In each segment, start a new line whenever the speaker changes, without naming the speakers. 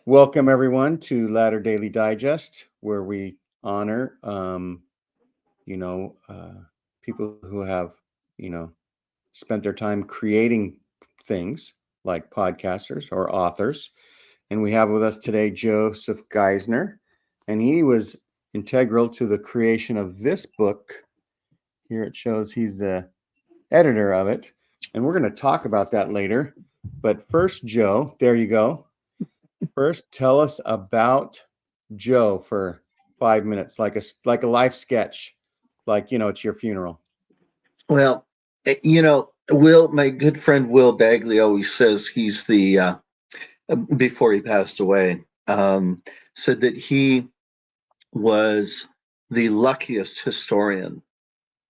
Welcome everyone to Latter Daily Digest, where we honor, you know, uh, people who have, you know, spent their time creating things like podcasters or authors. And we have with us today Joseph Geisner, and he was integral to the creation of this book. Here it shows he's the editor of it, and we're going to talk about that later. But first, Joe, there you go. First, tell us about Joe for 5 minutes, like a life sketch, like it's your funeral.
Well, Will, my good friend Will Bagley always says he's before he passed away, said that he was the luckiest historian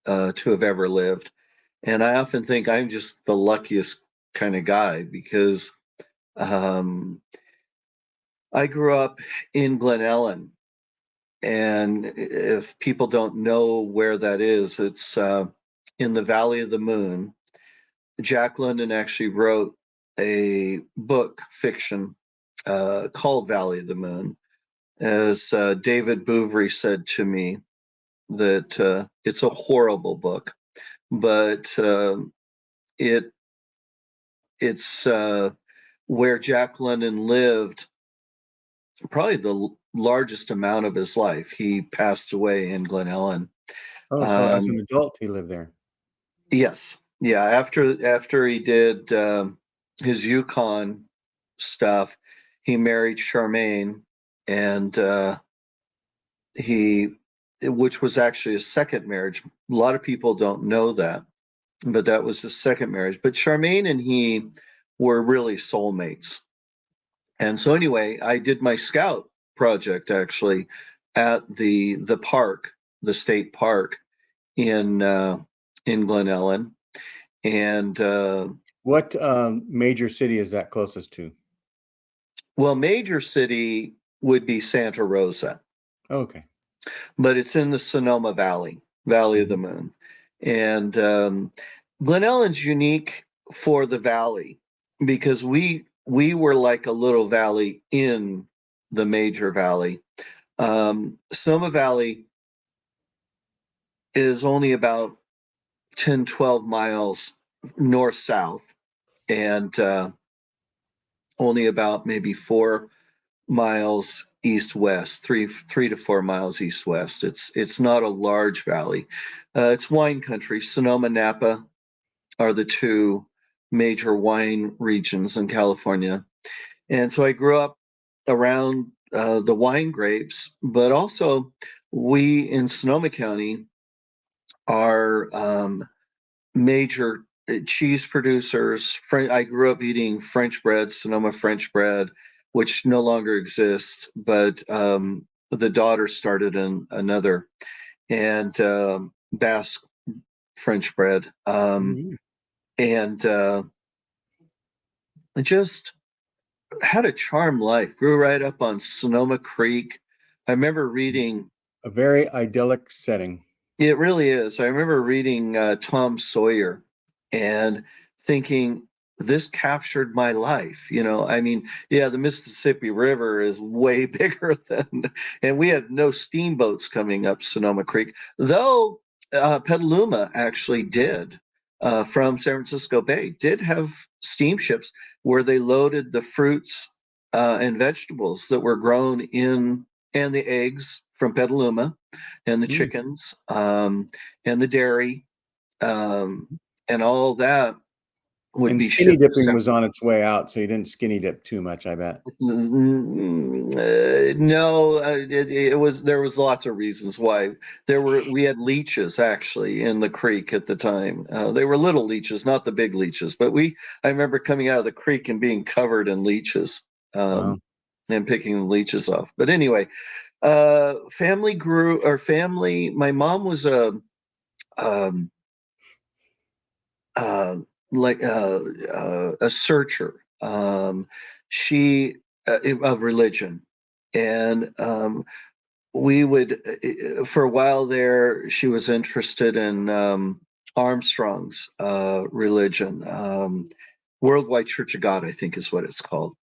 to have ever lived. And I often think I'm just the luckiest kind of guy because um, I grew up in Glen Ellen. And if people don't know where that is, it's in the Valley of the Moon. Jack London actually wrote a book fiction called Valley of the Moon. As David Bouverie said to me, that it's a horrible book, but it it's where Jack London lived probably the largest amount of his life. He passed away in Glen Ellen.
Oh, so as an
Um,
adult, he lived there.
yes, yeah. After he did his Yukon stuff, he married Charmaine, and he, which was actually his second marriage. A lot of people don't know that, but that was his second marriage. But Charmaine and he were really soulmates. And so anyway, I did my scout project actually at the park, the state park in Glen Ellen, and
What major city is that closest to?
well, major city would be Santa Rosa,
Okay.
but it's in the Sonoma Valley, Valley of the
Mhm.
Moon, and Glen Ellen's unique for the valley because we were like a little valley in the major valley. Sonoma Valley is only about 10, 12 miles north south, and only about maybe 4 miles east west, three to 4 miles east west. It's not a large valley. It's wine country. Sonoma, Napa are the two major wine regions in California, and so I grew up around the wine grapes, but also we in Sonoma County are major cheese producers. I grew up eating French bread, Sonoma French bread, which no longer exists, but the daughter started another, and Basque French bread,
Mhm.
and just had a charmed life. Grew right up on Sonoma Creek. I remember reading.
A very idyllic setting.
It really is. I remember reading Tom Sawyer and thinking, this captured my life. I mean, yeah, the Mississippi River is way bigger and we had no steamboats coming up Sonoma Creek, though Petaluma actually did. From San Francisco Bay, did have steamships where they loaded the fruits and vegetables that were grown and the eggs from Petaluma and the
Mm.
chickens, and the dairy, um, and all that would
And
be
skinny
shipped to
dipping
San.
was on its way out, so you didn't skinny dip too much, I bet.
No, it was, there was lots of reasons why. We had leeches actually in the creek at the time. They were little leeches, not the big leeches, but I remember coming out of the creek and being covered in leeches,
Wow.
and picking the leeches off. But anyway, family. My mom was um, uh, a searcher. She of religion, and we would for a while there. She was interested in Armstrong's religion, Worldwide Church of God, I think is what it's called.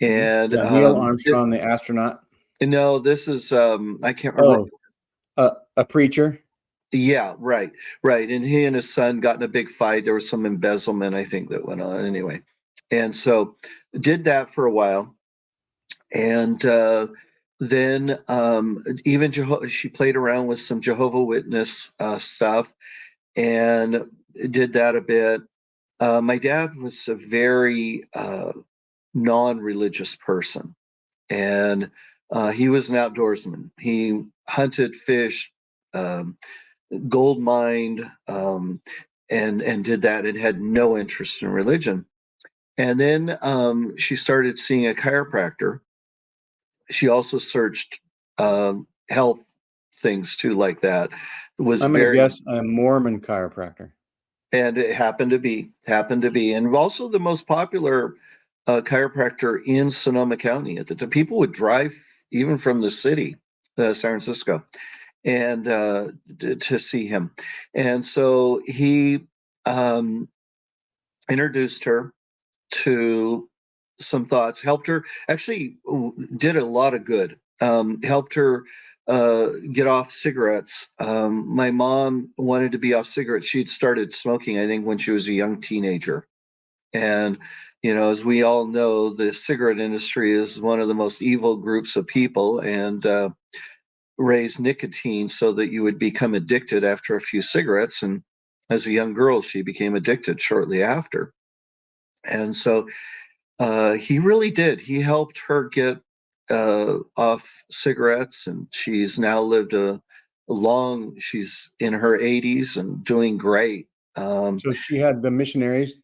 And
Yeah, Neil Armstrong, the astronaut.
no, this is I can't remember.
A preacher.
Yeah, right. And he and his son got in a big fight. There was some embezzlement, I think, that went on anyway. And so did that for a while. And then even she played around with some Jehovah Witness stuff and did that a bit. My dad was a very non-religious person, and he was an outdoorsman. He hunted, fished, um, gold mined, and did that, and had no interest in religion. And then she started seeing a chiropractor. She also searched health things too, like that. It was
I'm going to
very,
guess a Mormon chiropractor.
and it happened to be, and also the most popular chiropractor in Sonoma County at the time. People would drive even from the city, San Francisco, and to see him. And so he um, introduced her to some thoughts, helped her, actually did a lot of good, helped her get off cigarettes. My mom wanted to be off cigarettes. She'd started smoking, I think, when she was a young teenager. And, as we all know, the cigarette industry is one of the most evil groups of people, and raise nicotine so that you would become addicted after a few cigarettes. And as a young girl, she became addicted shortly after. And so he really did. He helped her get off cigarettes, and she's now lived a long. She's in her 80s and doing great.
So she had the missionaries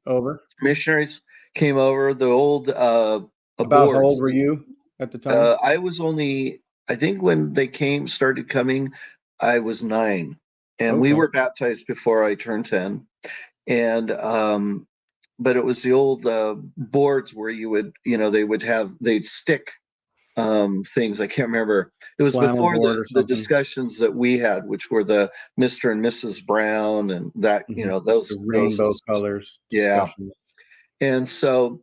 over.
Missionaries came over. The old
About how old
aborts.
were you at the time?
I was only, I think, when they started coming, I was 9, and we
Okay.
were baptized before I turned 10. And but it was the old boards where you would, they'd stick things. I can't remember. It was
Flannel
before
board or
the
something.
discussions that we had, which were the Mr. and Mrs. Brown, and that,
The
those,
rainbow colors
yeah.
discussion.
And so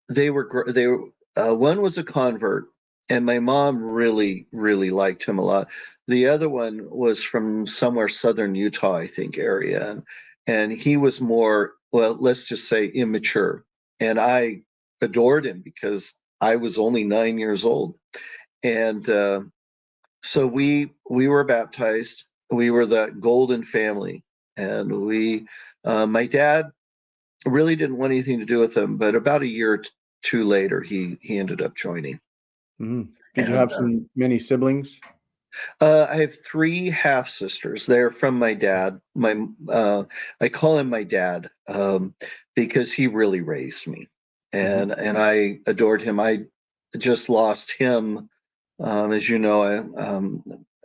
they were one was a convert, and my mom really really liked him a lot. The other one was from somewhere southern Utah, I think, area, and he was more, well, let's just say, immature, and I adored him because I was only 9 years old. And so we were baptized. We were the golden family, and we my dad really didn't want anything to do with him, but about a year or two later, he ended up joining.
Did you
And
have many siblings?
I have 3 half sisters. They're from my dad. I call him my dad because he really raised me, and I adored him. I just lost him. As you know,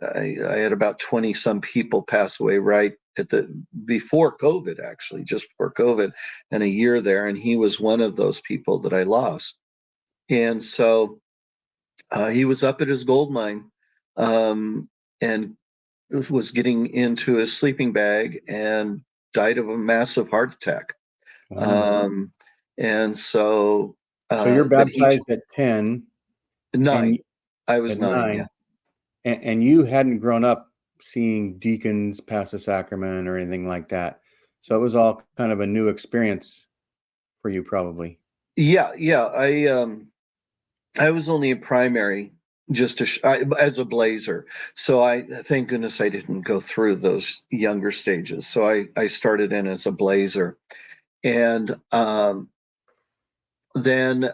I had about 20 some people pass away right at the before COVID, actually, just before COVID, and a year there, and he was one of those people that I lost. And so he was up at his gold mine, and was getting into his sleeping bag and died of a massive heart attack.
Wow.
Um, and so,
So you're
but he
baptized at 10 and
9. I was
at
9. Yeah.
9, and you hadn't grown up seeing deacons pass a sacrament or anything like that. So it was all kind of a new experience for you, probably.
Yeah, yeah. I was only in primary, just as a blazer. So I thank goodness I didn't go through those younger stages. So I started in as a blazer, and then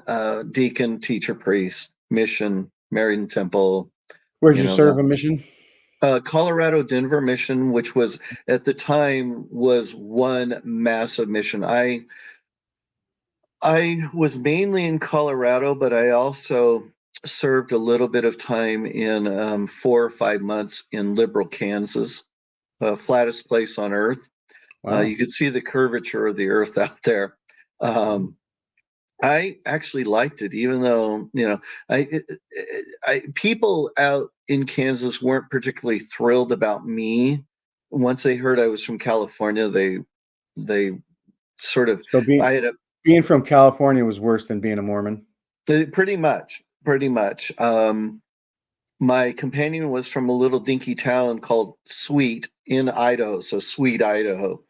deacon, teacher, priest, mission, married in temple.
Where'd
You
you
know
serve
that
a mission?
Colorado Denver mission, which was at the time was one massive mission. I was mainly in Colorado, but I also served a little bit of time in 4 or 5 months in Liberal, Kansas, flattest place on earth.
Wow.
You could see the curvature of the earth out there. I actually liked it, even though people out in Kansas weren't particularly thrilled about me. Once they heard I was from California, they sort of
So
I had a
Being from California was worse than being a Mormon.
Pretty much. My companion was from a little dinky town called Sweet in Idaho, so Sweet, Idaho.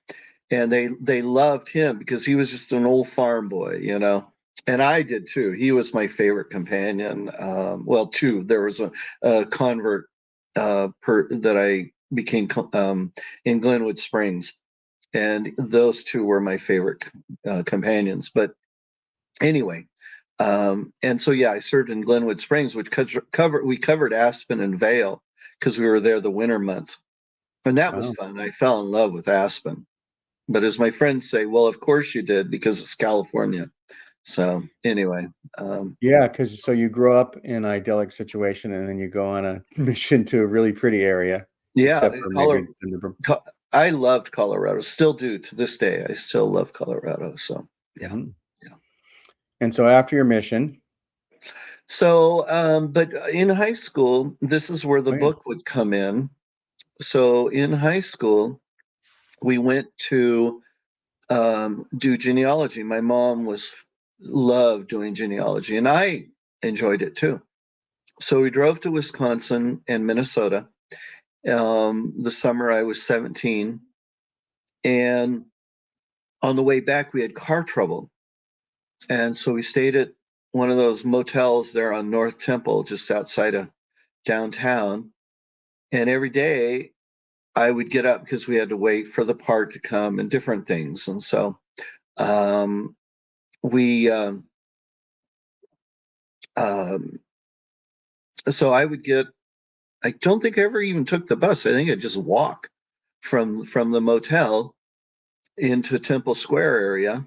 And they loved him because he was just an old farm boy, you know. And I did too. He was my favorite companion. Well, two. There was a convert that I became in Glenwood Springs, and those two were my favorite companions. But anyway, and so yeah, I served in Glenwood Springs, which we covered Aspen and Vail because we were there the winter months, and that was
Wow.
fun. I fell in love with Aspen, but as my friends say, well, of course you did because it's California. So anyway,
Yeah, because so you grow up in an idyllic situation and then you go on a mission to a really pretty area,
yeah,
except for maybe the
I loved Colorado, still do to this day. I still love Colorado. So yeah,
Mhm.
yeah.
And so after your mission,
So, but in high school, this is where the
oh yeah,
book would come in. So in high school, we went to do genealogy. My mom loved doing genealogy, and I enjoyed it too. So we drove to Wisconsin and Minnesota. The summer I was 17, and on the way back we had car trouble, and so we stayed at one of those motels there on North Temple, just outside of downtown. And every day I would get up because we had to wait for the part to come and different things. And so um, we um, so I would get, I don't think I ever even took the bus. I think I just walk from the motel into Temple Square area,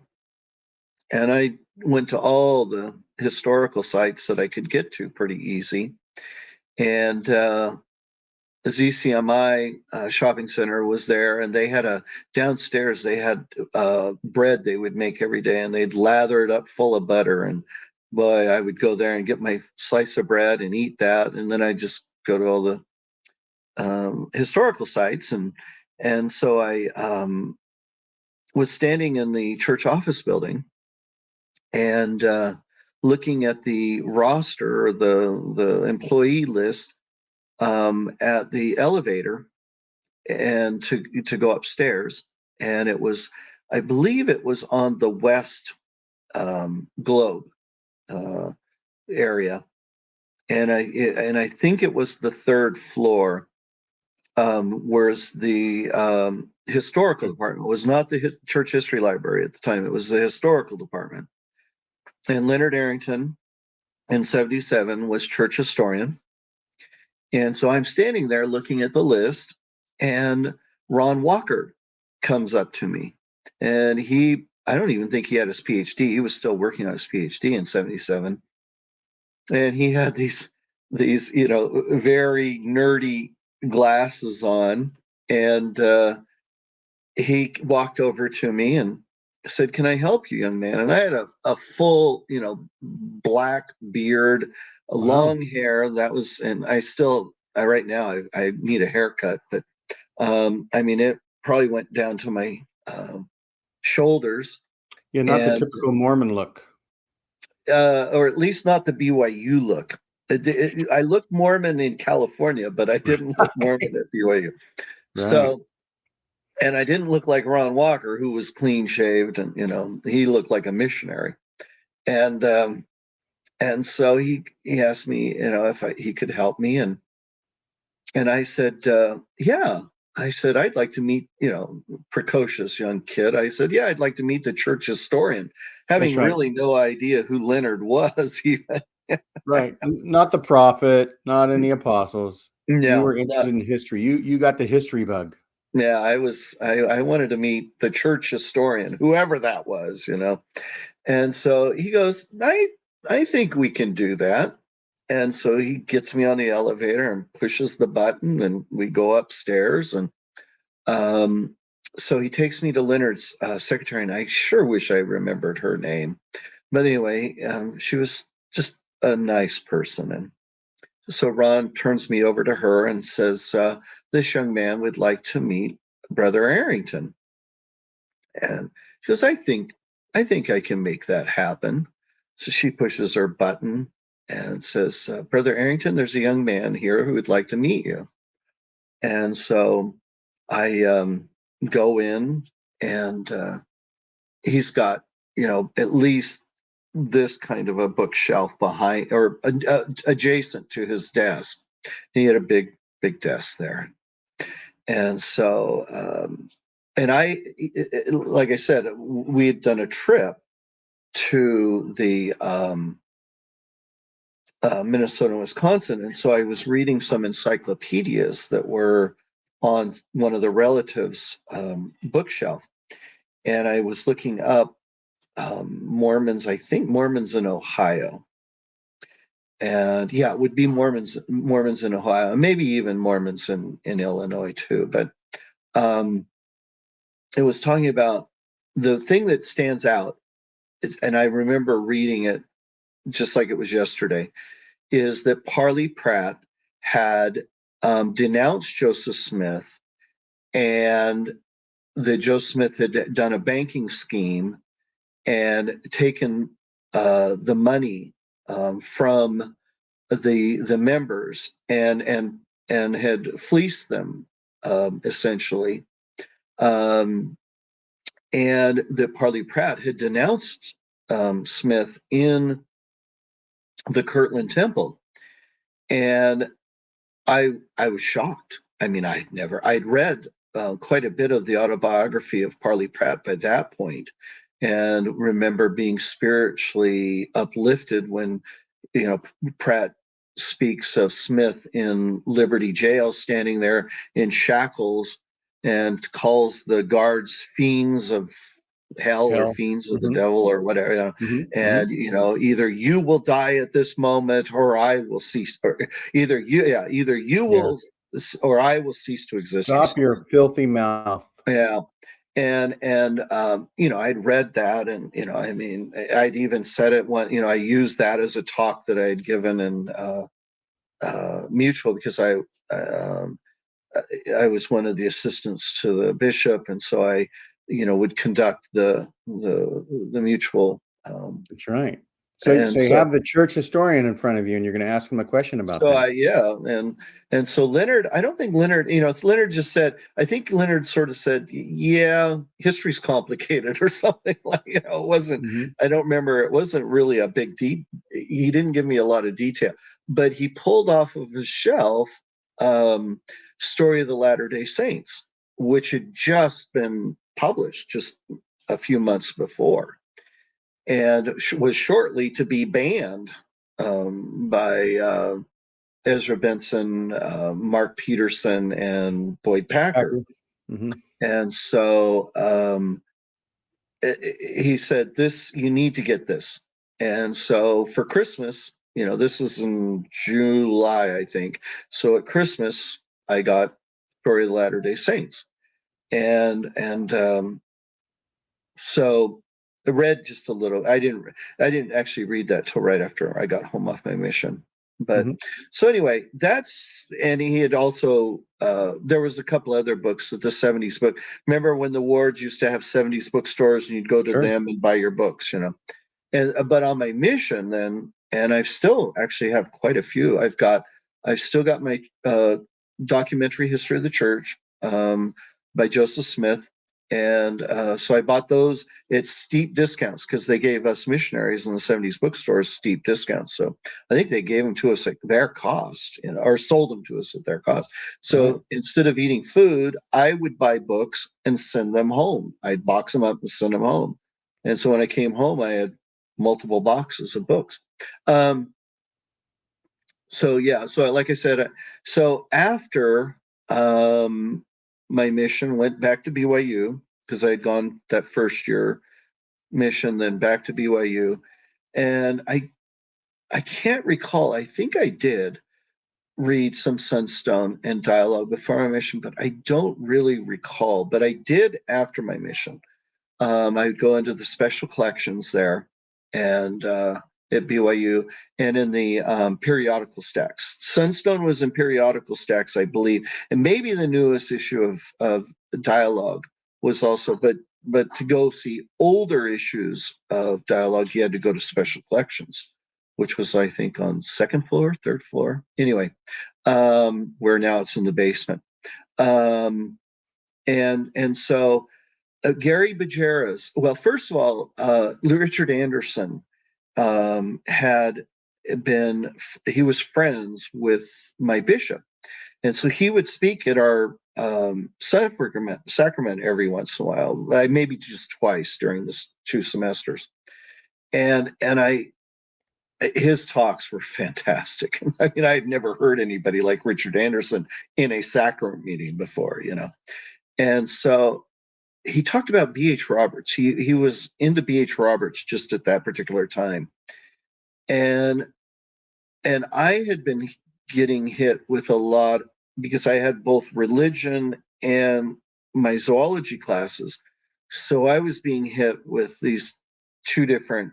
and I went to all the historical sites that I could get to pretty easy. And the ZCMI shopping center was there, and they had a downstairs. They had bread they would make every day, and they'd lather it up full of butter. And boy, I would go there and get my slice of bread and eat that, and then I just go to all the historical sites. And so I was standing in the church office building and looking at the roster or the employee list at the elevator and to go upstairs. And it was, I believe it was on the west globe uh, area, and I think it was the third floor. Whereas the historical department was not the church history library at the time; it was the historical department. And Leonard Arrington in '77 was church historian. And so I'm standing there looking at the list, and Ron Walker comes up to me. And I don't even think he had his PhD. He was still working on his PhD in '77. And he had these, very nerdy glasses on. And he walked over to me and said, "Can I help you, young man?" And I had a full, black beard, a
wow.
long hair. That was, and right now, I need a haircut, but I mean, it probably went down to my shoulders,
Yeah, not the
and
typical Mormon look.
or at least not the BYU look. I looked Mormon in California, but I didn't look Mormon at BYU.
Right.
So, and I didn't look like Ron Walker, who was clean shaved, and he looked like a missionary. And so he asked me, if he could help me, and I said, yeah. I said, I'd like to meet, precocious young kid. I said, yeah, I'd like to meet the church historian,
That's
having
right.
really no idea who Leonard was even.
Right. Not the prophet, not any apostles. You
No,
were interested in history. You got the history bug.
yeah, I wanted to meet the church historian, whoever that was. And so he goes, I think we can do that. And so he gets me on the elevator and pushes the button, and we go upstairs. And um, so he takes me to Leonard's secretary, and I sure wish I remembered her name. But anyway, she was just a nice person. And so Ron turns me over to her and says, this young man would like to meet Brother Arrington. And she goes, I think I think I can make that happen. So she pushes her button and says, Brother Arrington, there's a young man here who would like to meet you. And so I go in, and he's got, at least this kind of a bookshelf behind, or adjacent to his desk. He had a big desk there. And so, and like I said, we had done a trip to the Minnesota and Wisconsin. And so I was reading some encyclopedias that were on one of the relatives' bookshelf. And I was looking up Mormons, I think Mormons in Ohio. And yeah, it would be Mormons in Ohio, maybe even Mormons in Illinois too. But it was talking about the thing that stands out, and I remember reading it just like it was yesterday, is that Parley Pratt had denounced Joseph Smith, and that Joseph Smith had done a banking scheme and taken the money from the members, and had fleeced them, essentially, um, and that Parley Pratt had denounced Smith in the Kirtland Temple. And I was shocked. I mean, I'd read quite a bit of the autobiography of Parley Pratt by that point, and remember being spiritually uplifted when, Pratt speaks of Smith in Liberty Jail, standing there in shackles, and calls the guards fiends of hell, or
Hell.
fiends of the devil, or whatever. And
Mm-hmm.
either you will die at this moment, or I will cease. Or either you
Yeah.
will, or I will cease to exist, or
Stop
something.
your filthy mouth.
Yeah. And I'd read that, and I mean, I'd even said it when, I used that as a talk that I had given in Mutual, because um, I was one of the assistants to the bishop, and so I, would conduct the Mutual.
That's right. So,
And
so you
so
have the church historian in front of you, and you're going to ask him a question about
So
that.
and so Leonard, I don't think Leonard, it's Leonard just said, I think Leonard sort of said, yeah, history's complicated, or something, like, it wasn't,
Mm-hmm.
I don't remember, it wasn't really a big deep, he didn't give me a lot of detail, but he pulled off of his shelf um, Story of the Latter-day Saints, which had just been published just a few months before, and was shortly to be banned by Ezra Benson, Mark Peterson, and Boyd Packer.
Mm-hmm.
And so he said, "This, you need to get this." And so for Christmas, this is in July, I think. So at Christmas, I got Story of the Latter-day Saints, and so I read just a little. I didn't actually read that till right after I got home off my mission. But
Mm-hmm.
so anyway, and he had also there was a couple other books that the 70s book. Remember when the wards used to have 70s bookstores, and you'd go to
Sure.
them and buy your books, And but on my mission then, and I've still actually have quite a few. I've still got my documentary history of the church by Joseph Smith, and so I bought those at steep discounts, because they gave us missionaries in the 70s bookstores steep discounts. So I think they gave them to us at their cost, or sold them to us at their cost.
Right.
So instead of eating food, I would buy books and send them home. I'd box them up and send them home. And so when I came home, I had multiple boxes of books. Um, so yeah, so like I said, so after um, my mission, went back to BYU, because I had gone that first year mission, then back to BYU, and I can't recall. I think I did read some Sunstone and Dialogue before my mission, but I don't really recall. But I did after my mission. I would go into the special collections there, and at BYU, and in the periodical stacks. Sunstone was in periodical stacks, I believe, and maybe the newest issue of Dialogue was also. But but to go see older issues of Dialogue, you had to go to Special Collections, which was, I think, on second floor, third floor. Anyway, where now it's in the basement. And so Gary Bajeras, well, first of all, Richard Anderson he was friends with my bishop. And so he would speak at our sacrament every once in a while, maybe just twice during this 2 semesters. And his talks were fantastic. I mean, I had never heard anybody like Richard Anderson in a sacrament meeting before, And so he talked about B.H. Roberts. He was into B.H. Roberts just at that particular time. And I had been getting hit with a lot because I had both religion and my zoology classes. So I was being hit with these 2 different,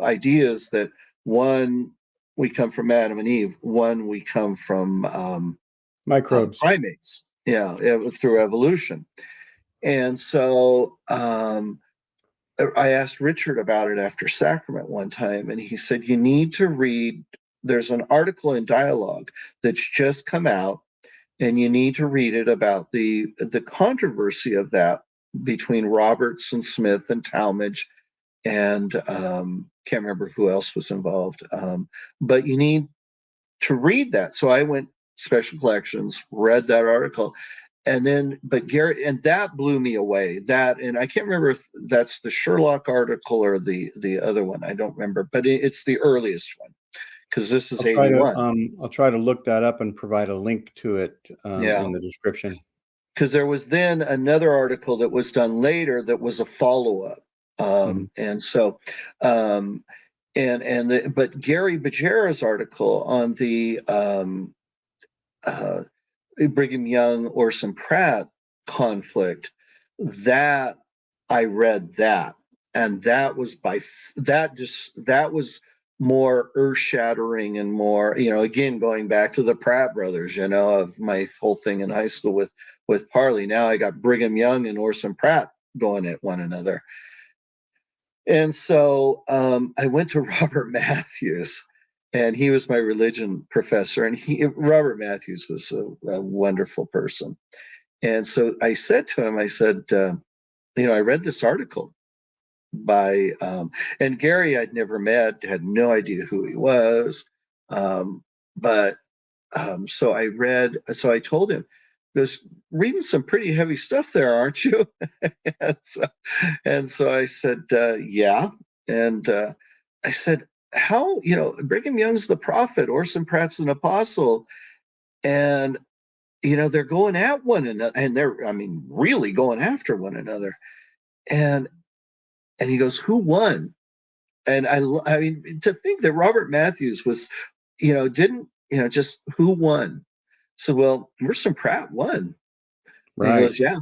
ideas that one, we come from Adam and Eve, one, we come from
Microbes.
primates, through evolution. And so I asked Richard about it after sacrament one time, and he said, you need to read, there's an article in Dialogue that's just come out, and you need to read it about the controversy of that between Roberts and Smith and Talmage, and can't remember who else was involved. But you need to read that. So I went Special Collections, read that article, and then, but Gary, and that blew me away. That, and I can't remember if that's the Sherlock article or the other one. I don't remember, but it's the earliest one, because this is 81.
I'll try to look that up and provide a link to it in the description.
Because there was then another article that was done later that was a follow-up. And so, but Gary Bajeras' article on the Brigham Young Orson Pratt conflict, that I read that, and that was that was more earth-shattering and more, again, going back to the Pratt brothers, of my whole thing in high school with Parley. Now I got Brigham Young and Orson Pratt going at one another. And so I went to Robert Matthews, and he was my religion professor, and Robert Matthews was a wonderful person. And so I said to him, I said, I read this article by, and Gary I'd never met, had no idea who he was. So I told him, "There's reading some pretty heavy stuff there, aren't you?" and so I said, yeah. And I said, how, Brigham Young's the prophet, Orson Pratt's an apostle, and they're going at one another, and they're, really going after one another. And he goes, who won? And I mean, to think that Robert Matthews was, didn't, just who won? So, well, Orson Pratt won.
Right.
He goes, yeah.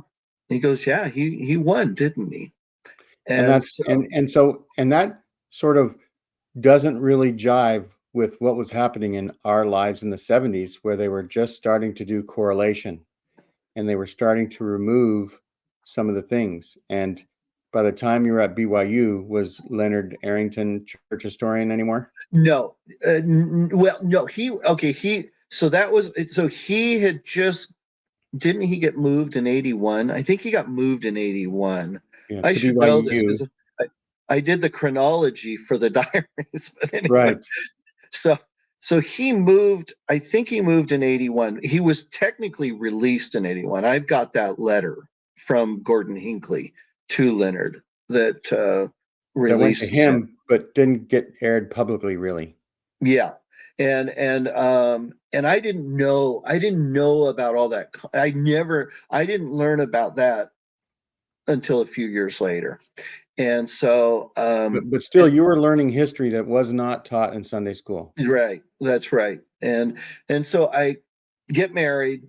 He goes, yeah, he won, didn't he?
And that sort of doesn't really jive with what was happening in our lives in the 70s, where they were just starting to do correlation, and they were starting to remove some of the things. And by the time you were at BYU, was Leonard Arrington church historian anymore?
No. Well, no, so he had just, didn't he get moved in 81? I think he got moved in 81.
Yeah,
I
to
should
BYU.
know this because I did the chronology for the diaries. But anyway,
right.
So he moved, I think he moved in 81. He was technically released in 81. I've got that letter from Gordon Hinckley to Leonard that released
that went to him, but didn't get aired publicly, really.
Yeah. And I didn't know about all that. I didn't learn about that until a few years later. And so
but still, you were learning history that was not taught in Sunday school.
Right. That's right. And so I get married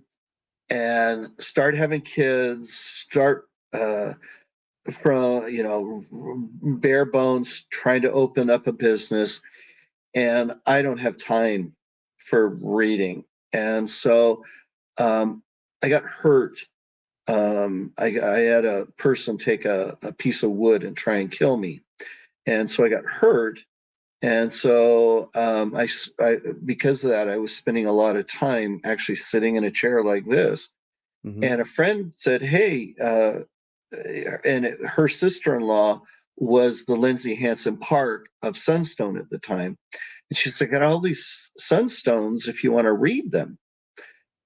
and start having kids, start from bare bones trying to open up a business, and I don't have time for reading. And so I got hurt I had a person take a piece of wood and try and kill me, and so I got hurt. And so because of that, I was spending a lot of time actually sitting in a chair like this.
Mm-hmm.
And a friend said, "Hey," and her sister-in-law was the Lindsay Hansen Park of Sunstone at the time. And she said, "I got all these Sunstones if you want to read them."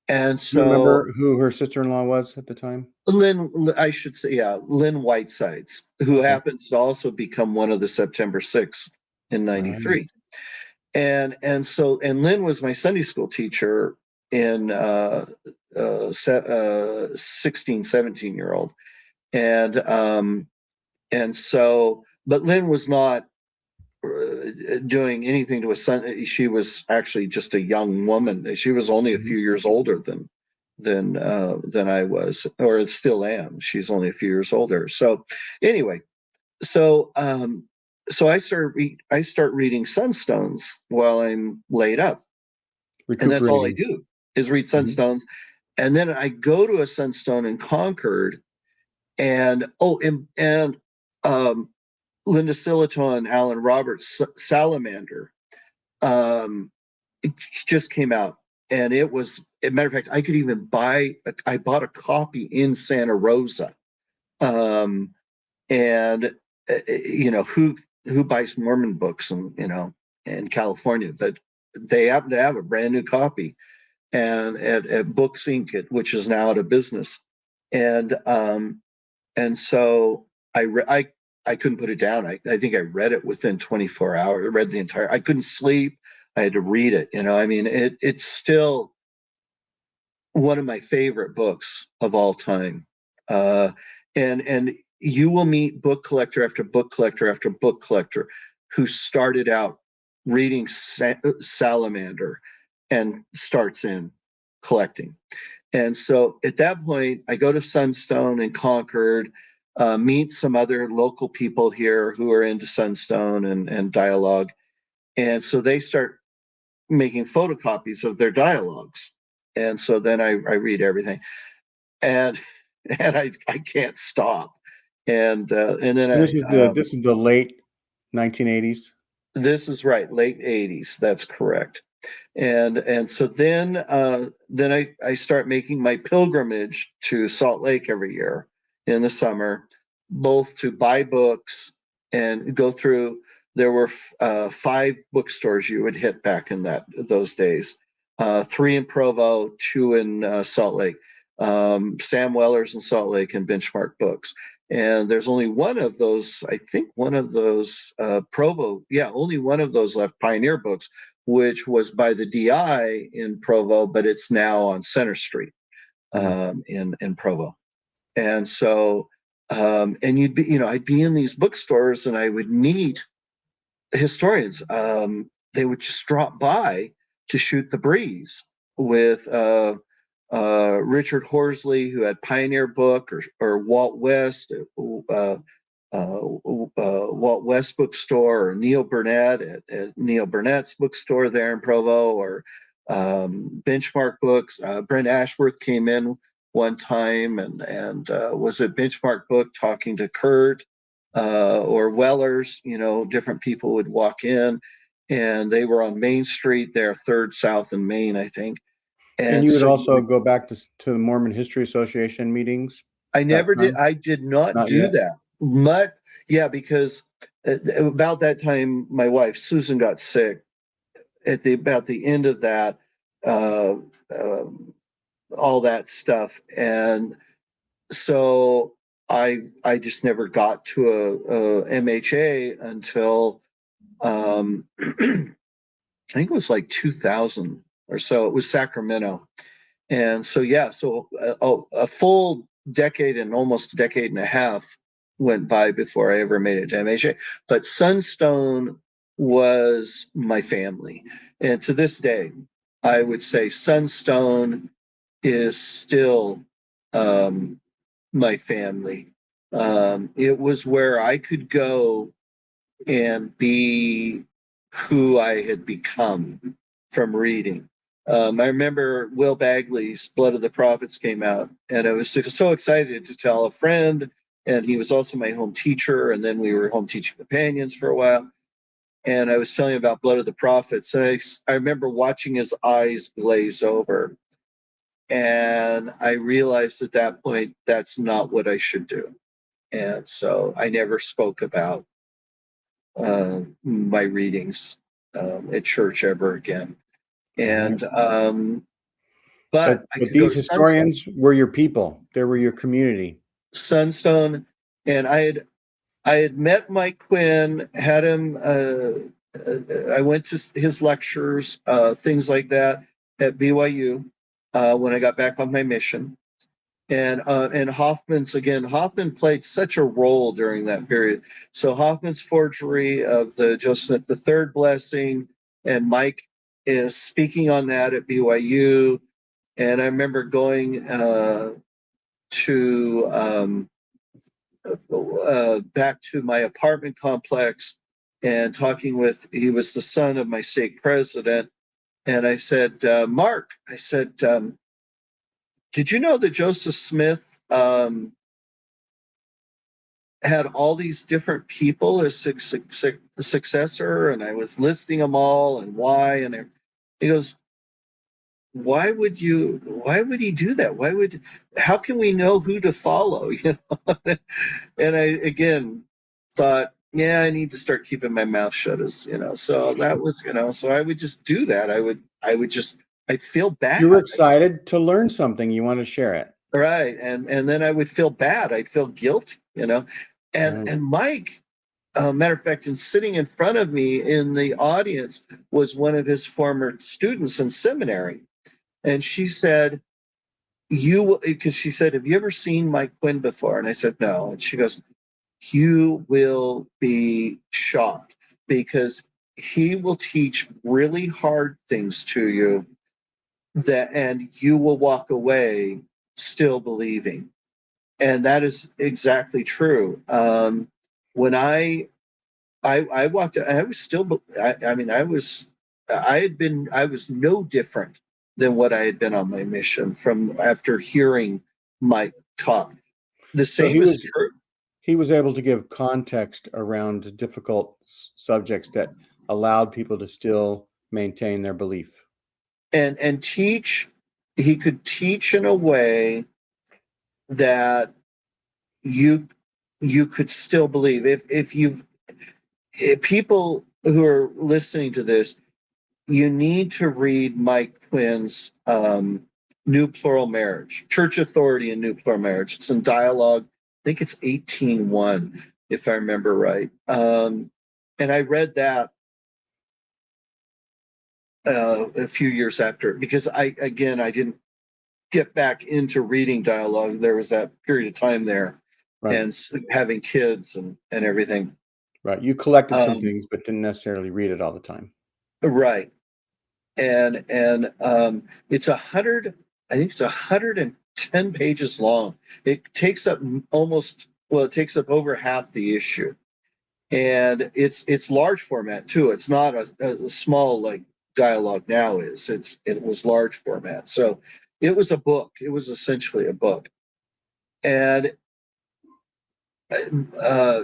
And
Do you
so
remember who her sister-in-law was at the time?
I should say, yeah, Lynn Whitesides, who
Okay.
happens to also become one of the September 6th in
Right.
'93. And Lynn was my Sunday school teacher in 16, 17-year-old. And so, but Lynn was not doing anything to a son. She was actually just a young woman. She was only a
Mm-hmm.
few years older than I was, or still am. She's only a few years older. So anyway, so so I start reading Sunstones while I'm laid up, and that's all I
Recuperating.
do is read
Mm-hmm.
Sunstones. And then I go to a Sunstone in Concord, and um, Linda Sillitoe and Alan Roberts' Salamander um, it just came out, and it was, as a matter of fact, I could even I bought a copy in Santa Rosa, um, and who buys Mormon books, and in California, that they happen to have a brand new copy, and at Books Inc., which is now out of business, and so I couldn't put it down. I think I read it within 24 hours. I read the entire. I couldn't sleep. I had to read it. I mean, it's still one of my favorite books of all time. Uh, and you will meet book collector after book collector after book collector who started out reading Salamander and starts in collecting. And so at that point, I go to Sunstone in Concord, meet some other local people here who are into Sunstone and dialogue. And so they start making photocopies of their dialogues. And so then I read everything, and I can't stop. And then
This is the late 1980s.
this is right, late '80s. That's correct. And so then I start making my pilgrimage to Salt Lake every year in the summer, both to buy books and go through. There were 5 bookstores you would hit back in those days, 3 in Provo, 2 in Salt Lake, Sam Weller's in Salt Lake, and Benchmark Books. And there's only one of those, I think one of those, Provo, yeah, only one of those left, Pioneer Books, which was by the DI in Provo, but it's now on Center Street in Provo. And so, and I'd be in these bookstores and I would meet historians. They would just drop by to shoot the breeze with Richard Horsley, who had Pioneer Book, or Walt West, Walt West bookstore, or Neil Burnett at Neil Burnett's bookstore there in Provo, or Benchmark Books. Brent Ashworth came in one time and was at Benchmark Book talking to Kurt, or Weller's. Different people would walk in, and they were on Main Street there, 3rd South and Main, I think.
And
And
you would
so
also go back to the Mormon History Association meetings
I
that
never did.
time?
I did not
Not
do
yet.
that. Yeah, because about that time, my wife Susan got sick. About the end of that, uh, uh, all that stuff, and so I just never got to a MHA until I think it was like 2000 or so. It was Sacramento. And so, yeah, so a full decade and almost a decade and a half went by before I ever made it to MHA. But Sunstone was my family. And to this day, I would say Sunstone is still my family. It was where I could go and be who I had become from reading. I remember Will Bagley's Blood of the Prophets came out, and I was so excited to tell a friend, and he was also my home teacher, and then we were home teaching companions for a while. And I was telling him about Blood of the Prophets, and I remember watching his eyes glaze over. And I realized at that point that's not what I should do. And so I never spoke about my readings at church ever again.
Right.
And but I
But
could go
these
to
historians were your people. They were your community.
Sunstone, and I had met Mike Quinn, had him. I went to his lectures, things like that, at BYU when I got back on my mission. And Hoffman played such a role during that period. So Hoffman's forgery of the Joseph Smith the Third blessing, and Mike is speaking on that at BYU. And I remember going to back to my apartment complex and talking with. He was the son of my stake president, and I said, Mark, I said, did you know that Joseph Smith had all these different people as successor, and I was listing them all and why. And he goes, why would he do that? How can we know who to follow? And I again thought, yeah, I need to start keeping my mouth shut, so that was, so I would just do that. I'd feel
You were
bad.
excited to learn something. You want to share it.
Right. And then I would feel bad. I'd feel guilt. And
Right.
Mike, matter of fact, and sitting in front of me in the audience was one of his former students in seminary. And she said, because she said, have you ever seen Mike Quinn before? And I said, no. And she goes, you will be shocked because he will teach really hard things to you and you will walk away still believing. And that is exactly true. When I walked, I was still, I mean, I was no different than what I had been on my mission from after hearing Mike talk. The
So
same is true.
he was able to give context around difficult subjects that allowed people to still maintain their belief.
And teach, he could teach in a way that you you could still believe. If people who are listening to this, you need to read Mike Quinn's New Plural Marriage, Church Authority and New Plural Marriage. It's in dialogue. I think it's 18:1, if I remember right. And I read that a few years after because I didn't get back into reading dialogue. There was that period of time there,
Right.
and having kids and everything.
Right. You collected some
Um,
things, but didn't necessarily read it all the time.
right. And it's 100. I think it's 110 pages long. It takes up it takes up over half the issue, and it's large format too. It's not a small like dialogue now is. It was large format, so it was a book. It was essentially a book, and uh,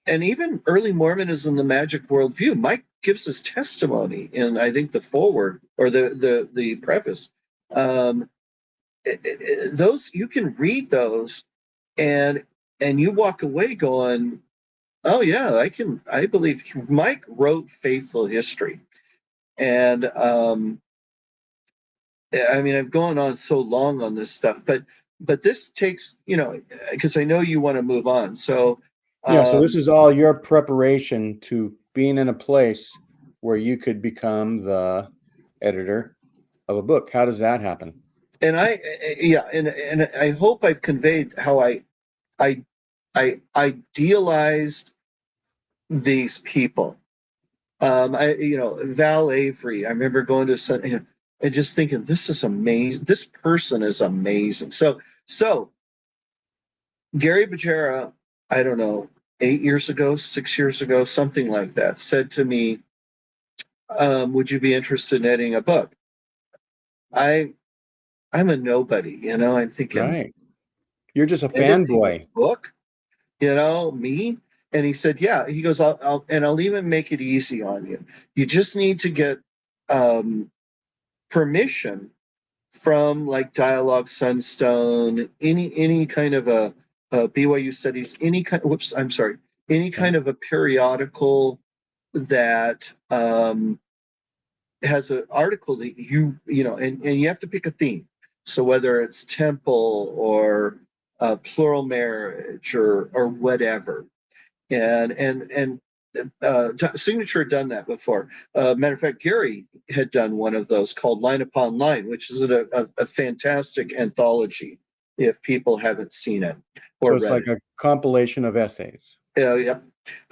and even early Mormonism, the magic worldview. Mike gives his testimony in, I think, the foreword or the preface. Um, those you can read those, and you walk away going, "Oh yeah, I can. I believe." Mike wrote faithful history, and I mean, I've gone on so long on this stuff, but this takes, because I know you want to move on, so.
Yeah. So
Um,
this is all your preparation to being in a place where you could become the editor of a book. How does that happen?
and yeah, and I hope I've conveyed how I I idealized these people. Val Avery. I remember going to some, and just thinking, this is amazing. This person is amazing. So Gary Bajera, I don't know, 8 years ago, 6 years ago, something like that, said to me, "Would you be interested in editing a book?" I'm a nobody, you know. I'm thinking,
Right. You're just a
editing a
fanboy.
book, you know, me. And he said, yeah. He goes, I'll even make it easy on you. You just need to get permission from like Dialogue Sunstone, any kind of a BYU studies, any kind. Whoops, I'm sorry. Any
Okay.
kind of a periodical that has an article that you know, and you have to pick a theme. So whether it's temple or plural marriage or whatever, and Signature had done that before. Matter of fact, Gary had done one of those called Line Upon Line, which is a fantastic anthology if people haven't seen it
So
or
it's
read
like
it.
a compilation of essays.
Yeah,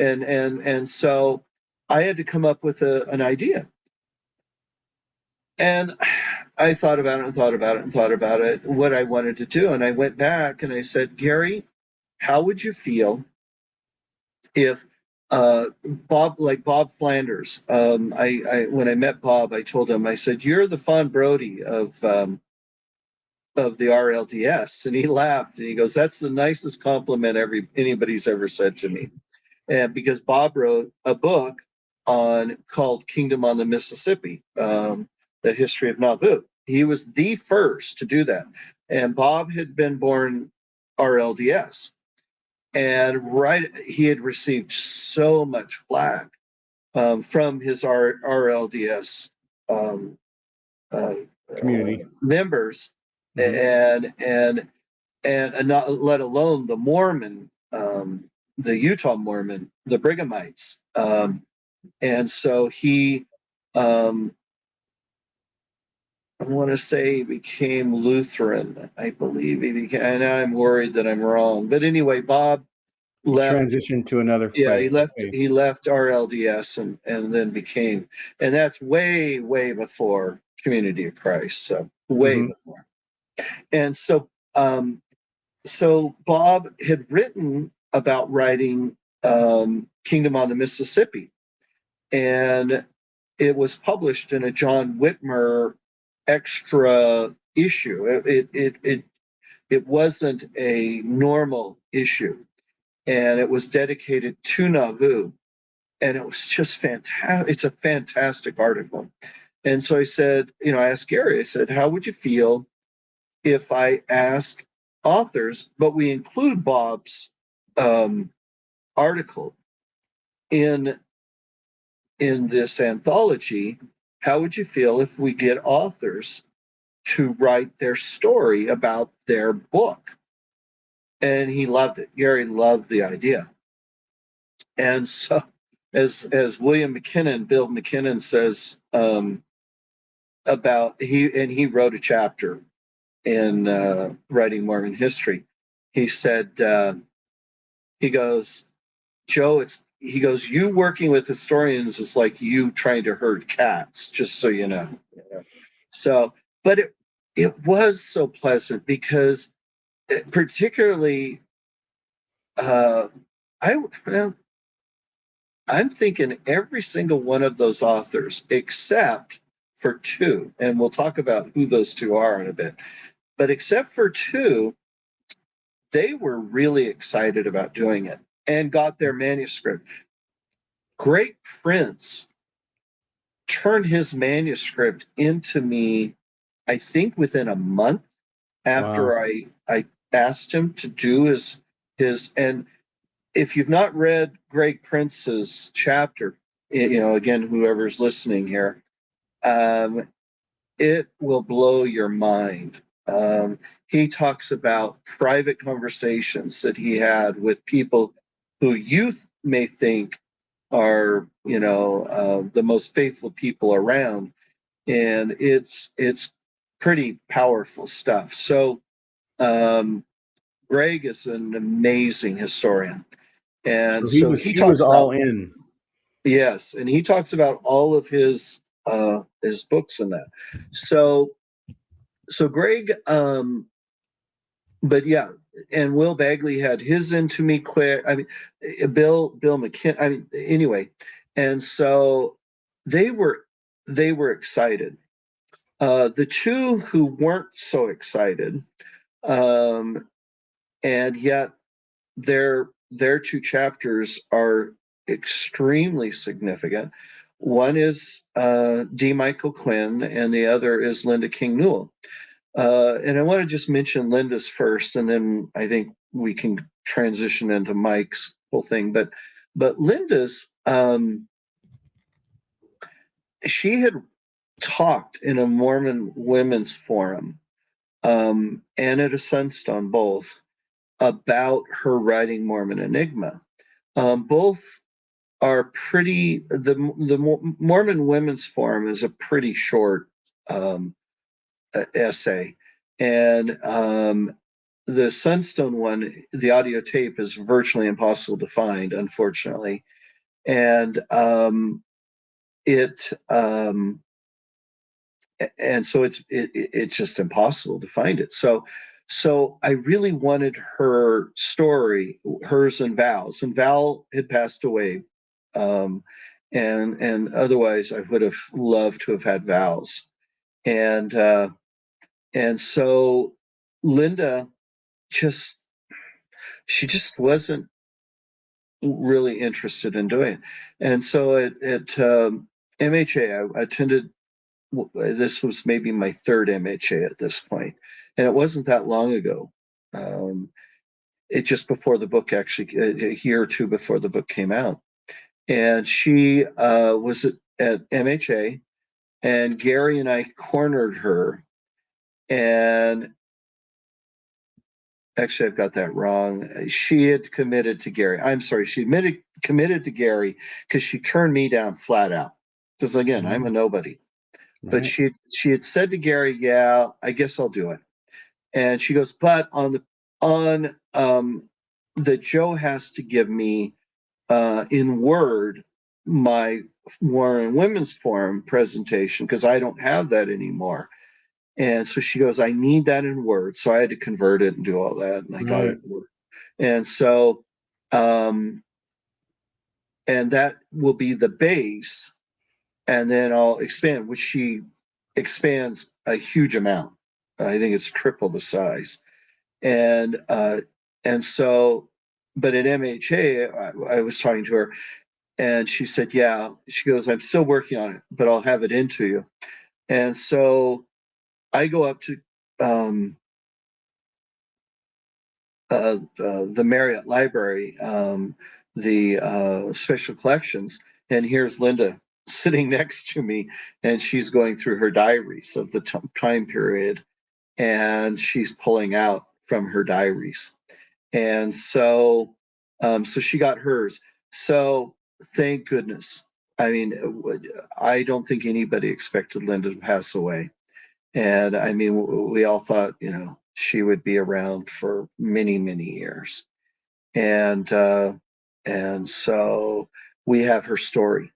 and so I had to come up with an idea, and I thought about it and thought about it and thought about it, what I wanted to do, and I went back and I said, Gary, how would you feel if Bob Flanders, I when I met Bob, I told him, I said, "You're the Fawn Brodie of the RLDS," and he laughed and he goes, "That's the nicest compliment anybody's ever said to me." And because Bob wrote a book on called Kingdom on the Mississippi, the history of Nauvoo. He was the first to do that, and Bob had been born RLDS. And he had received so much flack from his RLDS um, uh,
Community.
members,
Mm-hmm.
and not let alone the Mormon, the Utah Mormon, the Brighamites, and so he, I want to say, he became Lutheran. I believe he became. And I'm worried that I'm wrong, but anyway, Bob
He
left.
transitioned to another
Yeah,
faith.
he left RLDS and then became, and that's way before Community of Christ, so way
Mm-hmm.
before. And so Bob had written about writing Kingdom on the Mississippi, and it was published in a John Whitmer extra issue. It wasn't a normal issue, and it was dedicated to Nauvoo, and it was just fantastic. It's a fantastic article. And so I said, you know, I asked Gary, I said, how would you feel if I ask authors, but we include Bob's article in this anthology? How would you feel if we get authors to write their story about their book? And he loved it. Gary loved the idea. And so, as William McKinnon, Bill McKinnon says, about he wrote a chapter in Writing Mormon History. He said, he goes, Joe, he goes, you working with historians is like you trying to herd cats, just so you know. So, but it was so pleasant because particularly uh, I well, I'm thinking every single one of those authors except for two, and we'll talk about who those two are in a bit. But except for two, they were really excited about doing it and got their manuscript. Great Prince turned his manuscript into me, I think within a month
Wow.
after I asked him to do his and if you've not read Greg Prince's chapter, you know, again, whoever's listening here, it will blow your mind. He talks about private conversations that he had with people who you may think are, you know, the most faithful people around, and it's pretty powerful stuff. So Greg is an amazing historian, and
So
so he
he was
talks
all
about,
in.
yes, and he talks about all of his books and that. So Greg, but yeah, and Will Bagley had his into me quick. I mean, Bill McKin. I mean, anyway, and so they were excited, The two who weren't so excited, and yet their two chapters are extremely significant. One is D. Michael Quinn, and the other is Linda King Newell. And I want to just mention Linda's first, and then I think we can transition into Mike's whole thing. But Linda's, she had talked in a Mormon women's forum, and at a Sunstone both, about her Writing Mormon Enigma. Both are pretty. The Mormon Women's Forum is a pretty short essay, and the Sunstone one, the audio tape, is virtually impossible to find, unfortunately, and it and so it's just impossible to find it. So I really wanted her story, hers and Val's, and Val had passed away, and otherwise I would have loved to have had Val's, and so Linda she just wasn't really interested in doing it, and so at MHA I attended. This was maybe my third MHA at this point, and it wasn't that long ago. It just before the book, actually, a year or two before the book came out, and she was at MHA, and Gary and I cornered her, and actually I've got that wrong. She had committed to Gary. I'm sorry, she committed to Gary because she turned me down flat out. Because again, I'm a nobody.
Right.
But she had said to Gary, "Yeah, I guess I'll do it." And she goes, "But on that Joe has to give me in Word my Warren Women's Forum presentation because I don't have that anymore." And so she goes, "I need that in Word." So I had to convert it and do all that, and I got it in Word. And so, and that will be the base, and then I'll expand, which she expands a huge amount. I think it's triple the size. And so, but at MHA, I was talking to her, and she said, "Yeah." She goes, "I'm still working on it, but I'll have it into you." And so I go up to the Marriott Library, the special collections, and here's Linda sitting next to me, and she's going through her diaries of the time period, and she's pulling out from her diaries. And so so she got hers. So thank goodness. I mean, I don't think anybody expected Linda to pass away. And I mean, we all thought, she would be around for many, many years. And so we have her story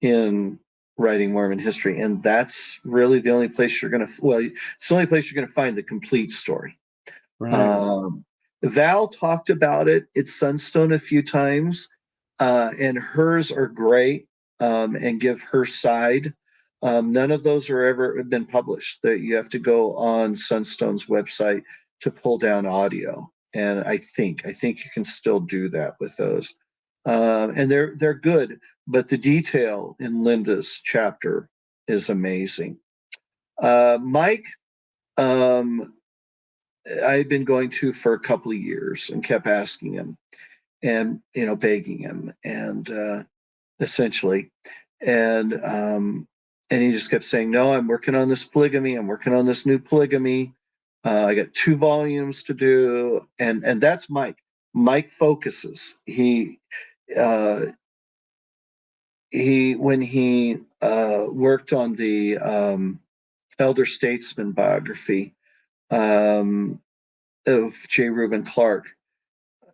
in Writing Mormon History, and that's really the only place it's the only place you're going to find the complete story.
Right.
Val talked about it at Sunstone a few times, and hers are great, and give her side. None of those are ever been published. That you have to go on Sunstone's website to pull down audio, and I think you can still do that with those. And they're good, but the detail in Linda's chapter is amazing. Mike, I'd been going to for a couple of years and kept asking him and begging him, and essentially, and he just kept saying, "No, I'm working on this polygamy. I'm working on this new polygamy. I got 2 volumes to do," and that's Mike. Mike focuses. He when he worked on the elder statesman biography of J. Reuben Clark,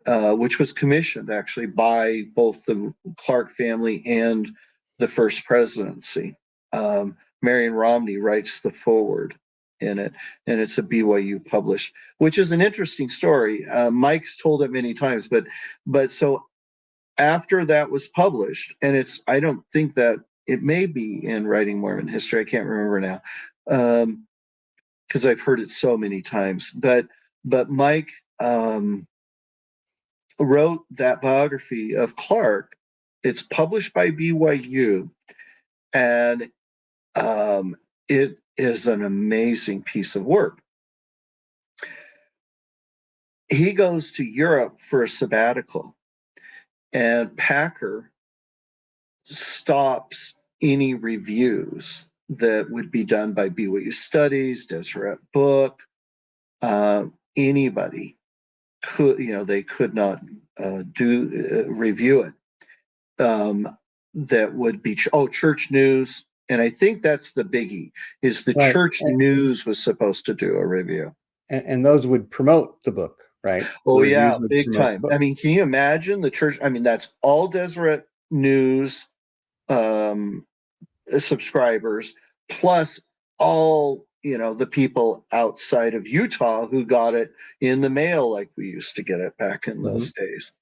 which was commissioned actually by both the Clark family and the first presidency. Marion Romney writes the foreword in it, and it's a BYU published, which is an interesting story. Mike's told it many times, but so after that was published, and I don't think that it may be in Writing Mormon History. I can't remember now, because I've heard it so many times. But Mike wrote that biography of Clark. It's published by BYU, and it is an amazing piece of work. He goes to Europe for a sabbatical, and Packer stops any reviews that would be done by BYU Studies, Deseret Book, anybody could, they could not review it. That would be Church News, and I think that's the biggie. Is the Church News was supposed to do a review,
and those would promote the book, right?
Oh yeah, big time. I mean, can you imagine the church? I mean, that's all Deseret News subscribers plus all the people outside of Utah who got it in the mail like we used to get it back in those days.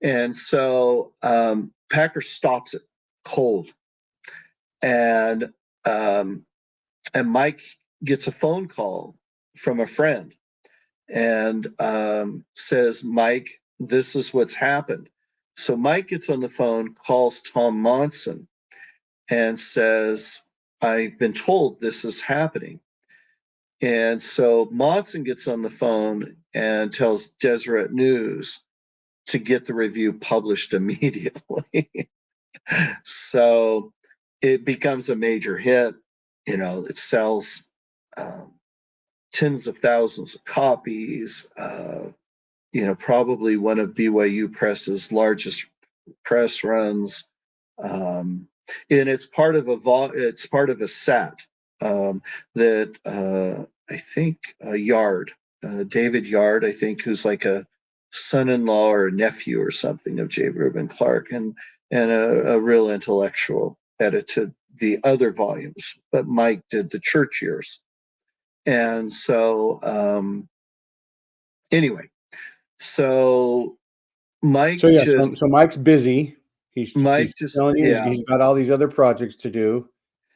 And so Packer stops it cold, and Mike gets a phone call from a friend and says, Mike, this is what's happened. So Mike gets on the phone, calls Tom Monson, and says, I've been told this is happening. And so Monson gets on the phone and tells Deseret News to get the review published immediately. So it becomes a major hit. It sells tens of thousands of copies. Probably one of BYU Press's largest press runs. And it's part of a set that I think Yard, David Yard, I think, who's like a son-in-law or nephew or something of J. Reuben Clark, and a real intellectual, edited the other volumes, but Mike did the church years. And so anyway, so Mike
so Mike's busy. He's telling you he's got all these other projects to do.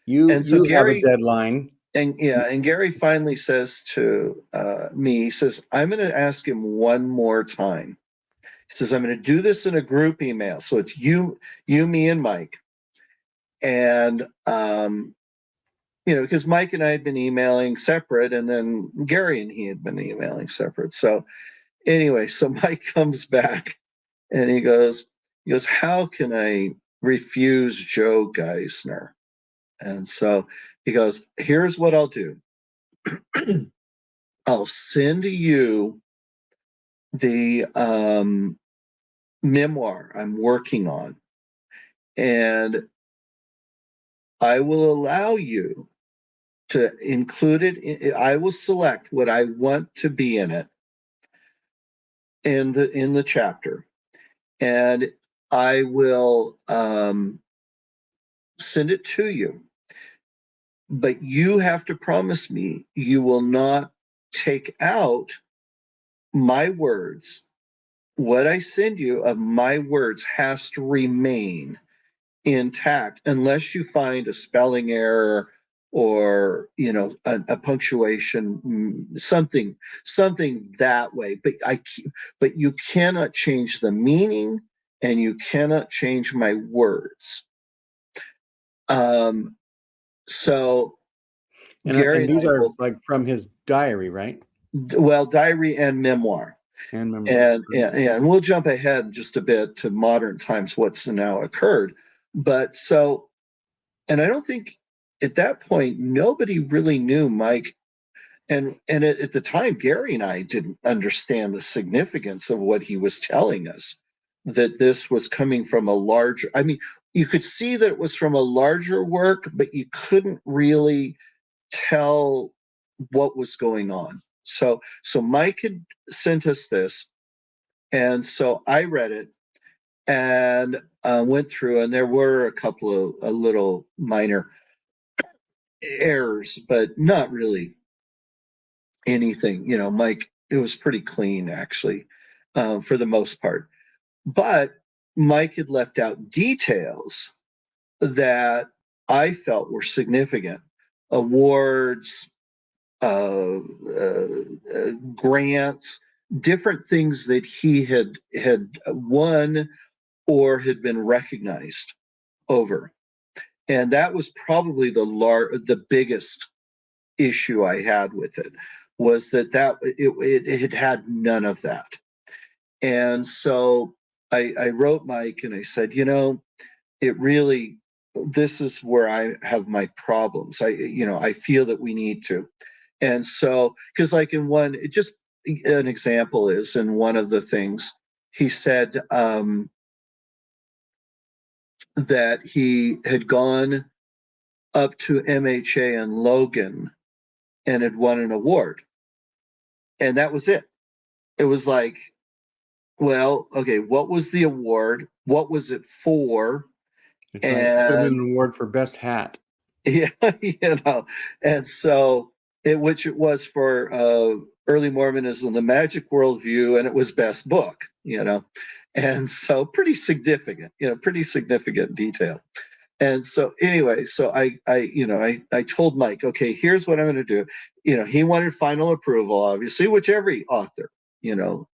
You have a deadline.
And Gary finally says to me, he says, I'm going to ask him one more time. He says, I'm going to do this in a group email. So it's you, me, and Mike. And, because Mike and I had been emailing separate, and then Gary and he had been emailing separate. So anyway, so Mike comes back and he goes, how can I refuse Joe Geisner? And so he goes, here's what I'll do. I'll send you the memoir I'm working on, and I will allow you to include it. I will select what I want to be in it in the chapter, and I will send it to you. But you have to promise me you will not take out my words. What I send you of my words has to remain intact unless you find a spelling error or a punctuation, something that way. But you cannot change the meaning, and you cannot change my words. So Gary
and these are like from his diary, right?
Well, diary and memoir.
And memoir.
And we'll jump ahead just a bit to modern times, what's now occurred. But so, and I don't think at that point, nobody really knew Mike. And at the time, Gary and I didn't understand the significance of what he was telling us, that this was coming from a larger, I mean, you could see that it was from a larger work, but you couldn't really tell what was going on. So Mike had sent us this, and so I read it and went through, and there were a couple of little minor errors, but not really anything. Mike, it was pretty clean actually, for the most part. But Mike had left out details that I felt were significant. Awards, grants, different things that he had won or had been recognized over. And that was probably the biggest issue I had with it, was that it had none of that. And so I wrote Mike and I said, it really, this is where I have my problems. I feel that we need to. And so, because like just an example is in one of the things he said, that he had gone up to MHA in Logan and had won an award. And that was it. It was like, well, okay, what was the award? What was it for?
That's right. It could have been
And
an award for best hat.
yeah, and so which it was for early Mormonism, the Magic Worldview, and it was best book, and so pretty significant, pretty significant detail. And so anyway, so I told Mike, okay, here's what I'm going to do. He wanted final approval, obviously, which every author,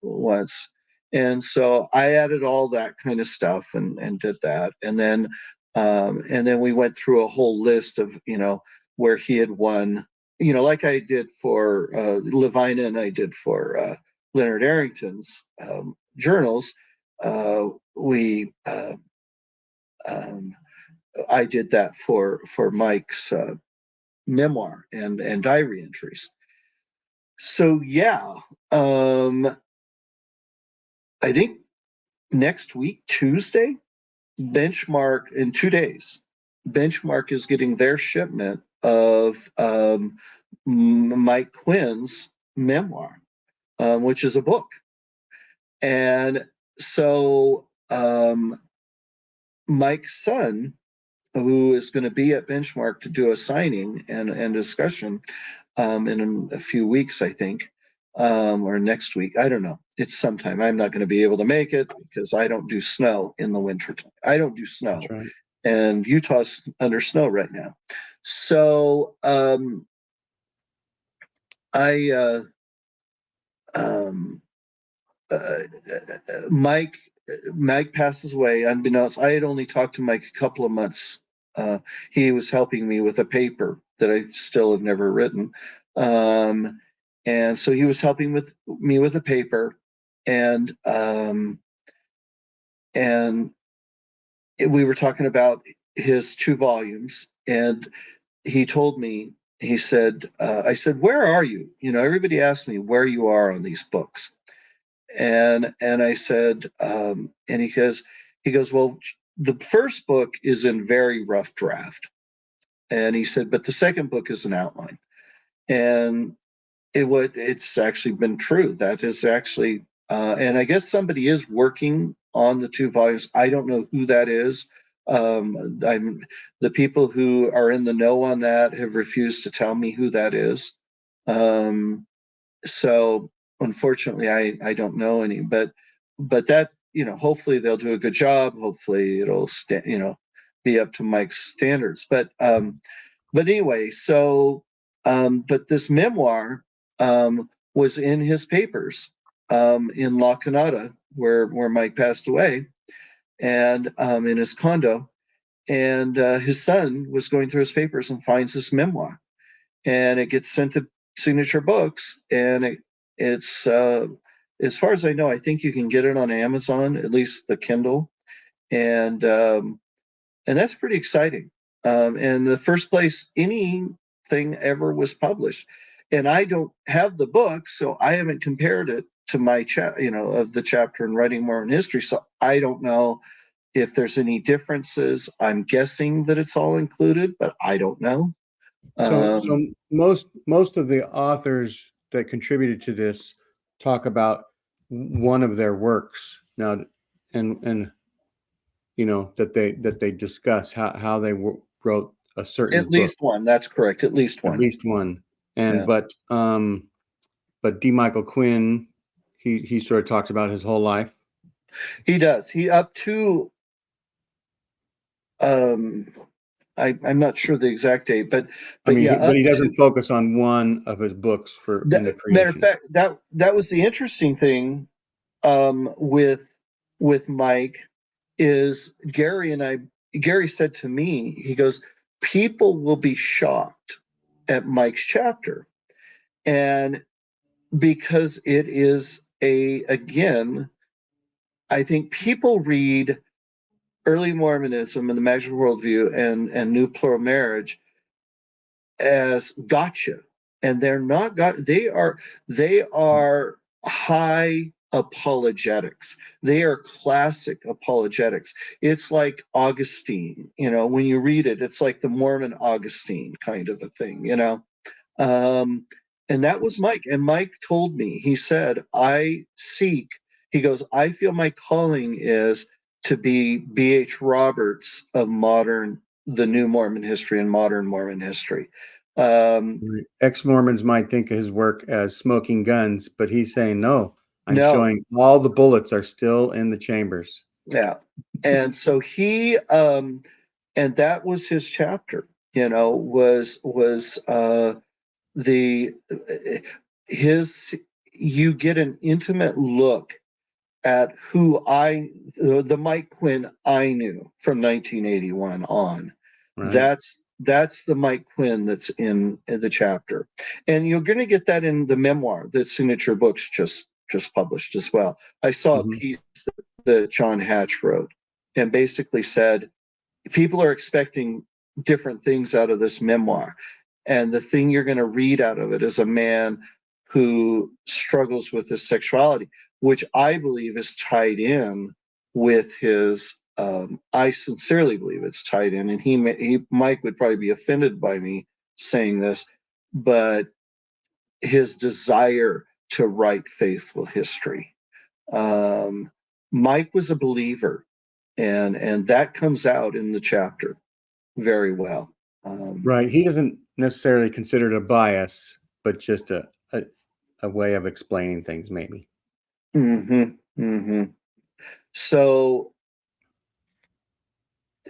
wants. And so I added all that kind of stuff and did that. And then we went through a whole list of, where he had won, like I did for Levina and I did for Leonard Arrington's journals. We I did that for Mike's memoir and diary entries. So yeah, I think next week, Tuesday, Benchmark, in 2 days, Benchmark is getting their shipment of Mike Quinn's memoir, which is a book. And so Mike's son, who is going to be at Benchmark to do a signing and discussion in a few weeks, I think, or next week. I don't know. It's sometime. I'm not going to be able to make it because I don't do snow in the winter time. I don't do snow.
That's right.
And Utah's under snow right now. So Mike passes away unbeknownst. I had only talked to Mike a couple of months. He was helping me with a paper that I still have never written, and so he was helping me with a paper, and we were talking about his 2 volumes, and he told me, he said, I said, where are you? Everybody asks me where you are on these books. And I said, and he goes, well, the first book is in very rough draft. And he said, but the second book is an outline. And it's actually been true. That is actually, and I guess somebody is working on the 2 volumes. I don't know who that is. The people who are in the know on that have refused to tell me who that is. So unfortunately, I don't know any, but that, hopefully they'll do a good job. Hopefully it'll be up to Mike's standards. But anyway, so but this memoir was in his papers in La Canada, where Mike passed away, and in his condo, and his son was going through his papers and finds this memoir, and it gets sent to Signature Books, and it's as far as I know, I think you can get it on Amazon, at least the Kindle, and that's pretty exciting. And the first place anything ever was published, and I don't have the book, so I haven't compared it to my of the chapter in Writing Mormon History, so I don't know if there's any differences. I'm guessing that it's all included, but I don't know.
So most of the authors that contributed to this talk about one of their works now, and that they discuss how they wrote a certain
At least
book.
one. That's correct. At least one.
At least one. And
Yeah.
but D. Michael Quinn, he sort of talks about his whole life.
He does. He up to I'm not sure the exact date, but
I mean,
yeah,
but
up
he
to
doesn't focus on one of his books in the
matter of
creation.
fact, that was the interesting thing with Mike is Gary said to me, he goes, people will be shocked at Mike's chapter. And because it is again, I think people read early Mormonism and the Magical Worldview and New Plural Marriage as gotcha, and they're not they are high apologetics. They are classic apologetics. It's like Augustine, when you read it, it's like the Mormon Augustine kind of a thing, um, and that was Mike. And Mike told me, he said, he goes, I feel my calling is to be B.H. Roberts of the new Mormon history and modern Mormon history.
Ex-Mormons might think of his work as smoking guns, but he's saying, no, I'm
No,
showing all the bullets are still in the chambers.
yeah. And so and that was his chapter, was the his you get an intimate look at who the Mike Quinn I knew from 1981 on.
Right.
That's the Mike Quinn that's in the chapter, and you're going to get that in the memoir that Signature Books just published as well. I saw a piece that John Hatch wrote, and basically said people are expecting different things out of this memoir. And the thing you're going to read out of it is a man who struggles with his sexuality, which I believe is tied in with his. I sincerely believe it's tied in, and Mike would probably be offended by me saying this, but his desire to write faithful history. Um, Mike was a believer, and that comes out in the chapter very well.
Right. He doesn't necessarily consider it a bias, but just a way of explaining things, maybe.
So,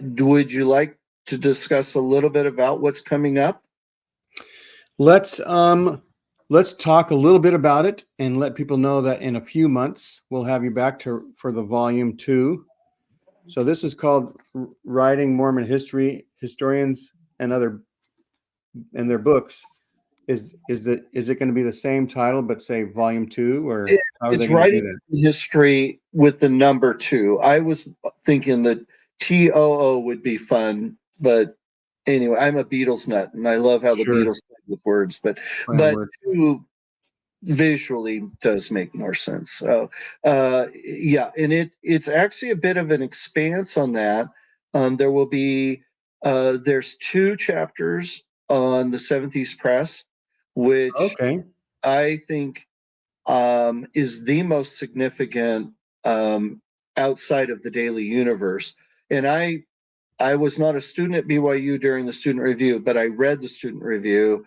would you like to discuss a little bit about what's coming up?
Let's talk a little bit about it and let people know that in a few months we'll have you back for the volume 2. So this is called Writing Mormon History, Historians and their books. Is it going to be the same title but say volume 2, or how are they
It's
going to do
writing
that?
history with the number 2. I was thinking that TOO would be fun, but anyway, I'm a Beatles nut, and I love how the
Sure.
Beatles play with words. But
Play on words.
2 visually does make more sense. So yeah, and it's actually a bit of an expanse on that. There will be there's 2 chapters on the Seventh East Press, which
Okay.
I think is the most significant outside of the Daily Universe. And I was not a student at BYU during the student review, but I read the student review.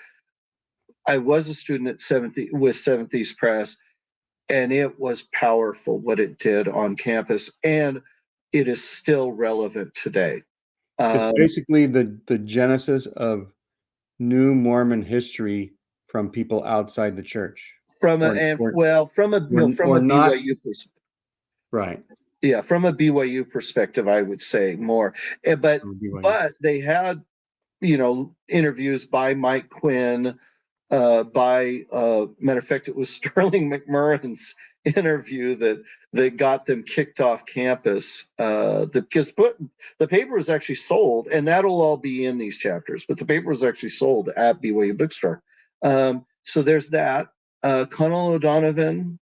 I was a student at Seventh East Press, and it was powerful what it did on campus, and it is still relevant today.
It's basically the genesis of new Mormon history from people outside the church,
From
or
from a
not.
BYU perspective.
Right.
Yeah, from a BYU perspective, I would say more. But they had interviews by Mike Quinn, by matter of fact, it was Sterling McMurrin's interview that got them kicked off campus. Because the paper was actually sold, and that'll all be in these chapters. But the paper was actually sold at BYU Bookstore. So there's that. Connell O'Donovan,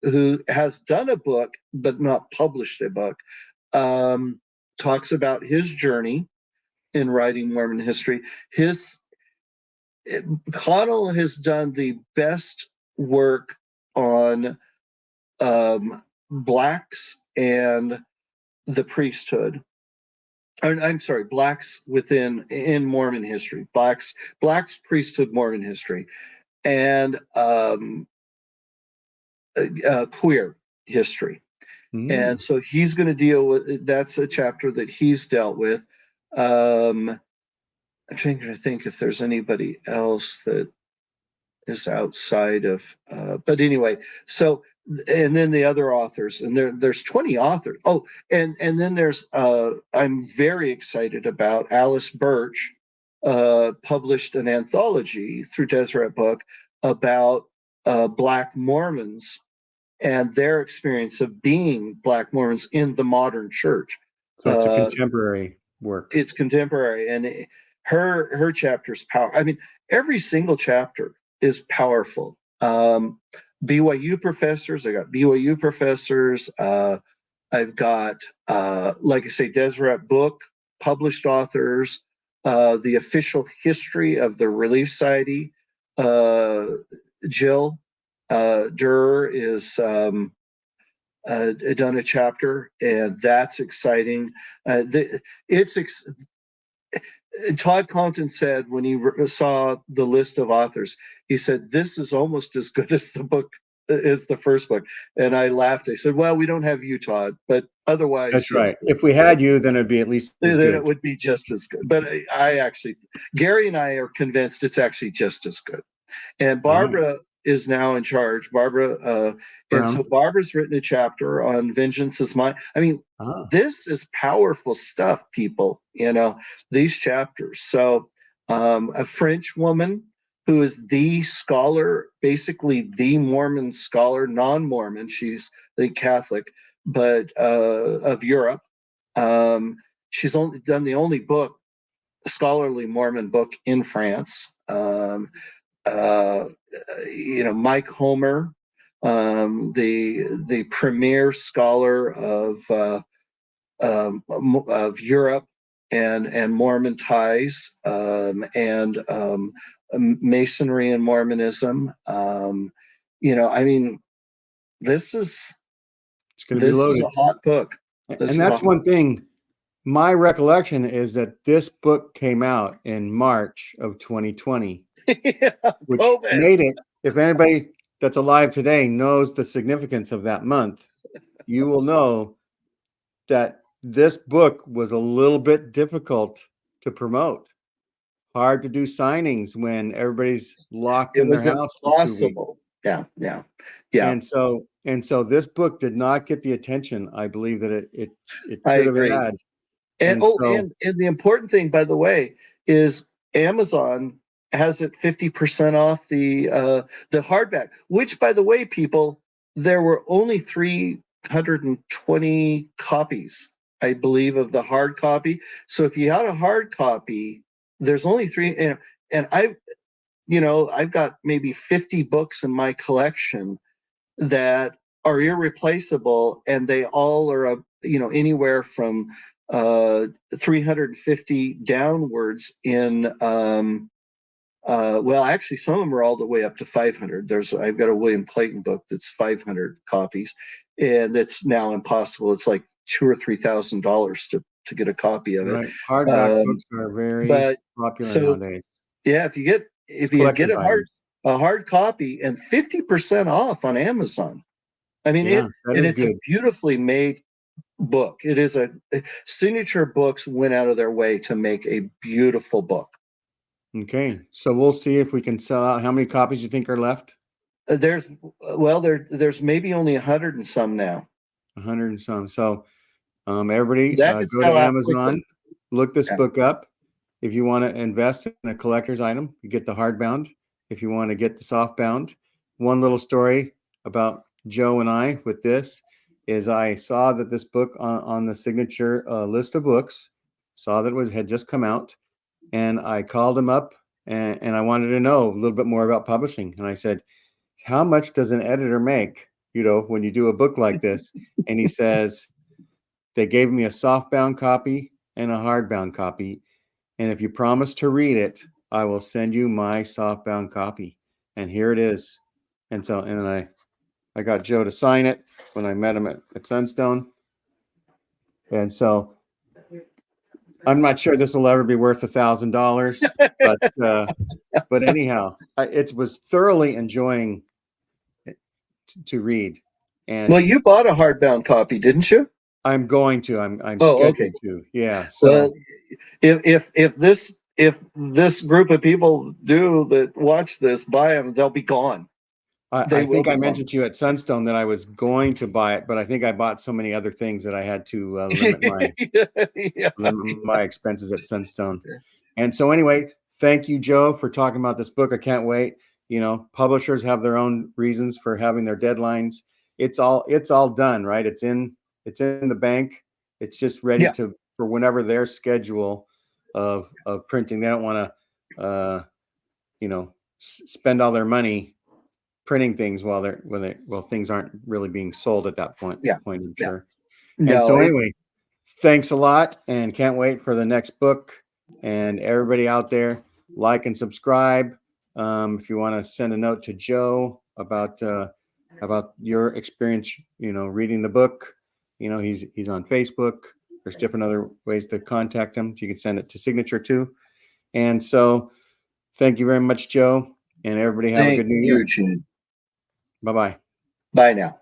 who has done a book but not published a book, talks about his journey in writing Mormon history. Connell has done the best work on blacks and the priesthood. I'm sorry, blacks in Mormon history, blacks priesthood Mormon history, and queer history. And so he's going to deal with, that's a chapter that he's dealt with. I'm trying to think if there's anybody else that is outside of, but anyway, so, and then the other authors, and there's 20 authors. Oh, and then there's, I'm very excited about Alice Birch, published an anthology through Deseret Book about Black Mormons and their experience of being Black Mormons in the modern church.
So it's a contemporary work.
It's contemporary, and her chapter's power. I mean, every single chapter is powerful. BYU professors, I got BYU professors. I've got, like I say, Deseret Book, published authors, the official history of the Relief Society. Jill Durer is done a chapter, and that's exciting. Todd Compton said when he saw the list of authors, he said, "This is almost as good as the book, as the first book." And I laughed. I said, "Well, we don't have you, Todd, but otherwise,
That's
yes,
right. If we had you, then it'd be at least as
then
good.
it would be just as good." But I actually, Gary and I are convinced it's actually just as good. And Barbara is now in charge. Barbara, and so Barbara's written a chapter on Vengeance is Mine. I mean, this is powerful stuff, people, you know, these chapters. So a French woman who is the scholar, basically the Mormon scholar, non-Mormon, she's the Catholic, but of Europe. She's only done the only book, scholarly Mormon book in France. You know, Mike Homer, the premier scholar of Europe and Mormon ties, and Masonry and Mormonism. You know, I mean, this is a hot book.
And that's one thing. My recollection is that this book came out in March of 2020, which made it, if anybody that's alive today knows the significance of that month, you will know that this book was a little bit difficult to promote. Hard to do signings when everybody's locked in their house for 2 weeks.
Yeah.
And so this book did not get the attention I believe that it
I
should have
agree.
had.
And and the important thing, by the way, is Amazon has it 50% off the hardback, which, by the way, people, there were only 320 copies, I believe, of the hard copy. So if you had a hard copy, there's only three. And I've got maybe 50 books in my collection that are irreplaceable, and they all are anywhere from 350 downwards in well, actually some of them are all the way up to 500. I've got a William Clayton book that's 500 copies, and it's now impossible. It's like $2,000 or $3,000 to get a copy of it.
Right. Hardback books are very popular nowadays.
Yeah, if you get a hard copy and 50% off on Amazon. I mean, it's a beautifully made book. It is Signature Books went out of their way to make a beautiful book.
Okay, so we'll see if we can sell out. How many copies do you think are left?
There's maybe only 100 and some now.
100 and some. So everybody
go
to Amazon, look this book up. If you want to invest in a collector's item, you get the hardbound. If you want to get the softbound, one little story about Joe and I with this is I saw that this book on the signature list of books, saw that it had just come out, and I called him up and I wanted to know a little bit more about publishing. And I said, "How much does an editor make, when you do a book like this?" And he says, "They gave me a softbound copy and a hardbound copy. And if you promise to read it, I will send you my softbound copy." And here it is. And I got Joe to sign it when I met him at Sunstone. And so I'm not sure this will ever be worth $1,000, but anyhow, it was thoroughly enjoying it to read. And
Well, you bought a hardbound copy, didn't you?
I'm going to. I'm
Oh, okay.
scheduled to. Yeah.
Well,
So
if this group of people do that watch this buy them, they'll be gone. They
I
will
think
be
I
gone.
mentioned to you at Sunstone that I was going to buy it, but I think I bought so many other things that I had to limit my expenses at Sunstone. And so anyway, thank you, Joe, for talking about this book. I can't wait. You know, publishers have their own reasons for having their deadlines. It's all done, right? It's in the bank. It's just ready
Yeah.
for whenever their schedule of printing. They don't want to spend all their money printing things while things aren't really being sold at that point.
Yeah.
I'm
Yeah.
sure. And
No,
so
it's
anyway, thanks a lot, and can't wait for the next book. And everybody out there, like and subscribe. If you want to send a note to Joe about your experience, reading the book, he's on Facebook. There's different other ways to contact him. You can send it to signature too. And so, thank you very much, Joe, and everybody have a
thank
good New
you,
Year.
Gene.
Bye bye.
Bye now.